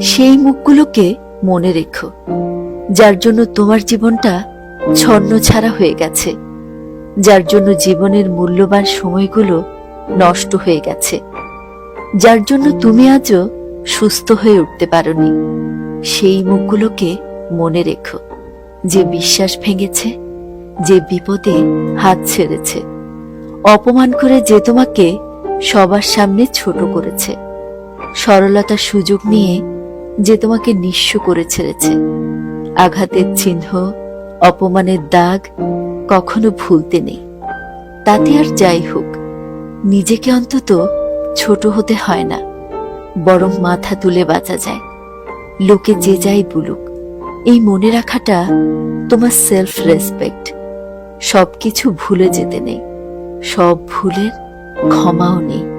সেই মুখগুলোকে মনে রেখো, যার জন্য তোমার জীবনটা ছন্নছাড়া হয়ে গেছে, যার জন্য জীবনের মূল্যবান সময়গুলো নষ্ট হয়ে গেছে, যার জন্য তুমি আজও সুস্থ হয়ে উঠতে পারোনি। সেই মুখগুলোকে মনে রেখো, যে বিশ্বাস ভেঙেছে, যে বিপদে হাত ছেড়েছে, অপমান করে যে তোমাকে সবার সামনে ছোট করেছে, সরলতার সুযোগ নিয়ে যে তোমাকে নিঃস্ব করে ছেড়েছে। আঘাতের চিহ্ন, অপমানের দাগ কখনো ভুলতে নেই। তাতে আর যাই হোক, নিজেকে অন্তত ছোট হতে হয় না, বরং মাথা তুলে বাঁচা যায়। লোকে যে যাই বলুক, এই মনে রাখাটা তোমার সেলফ রেসপেক্ট। সবকিছু ভুলে যেতে নেই, সব ভুলের ক্ষমাও নেই।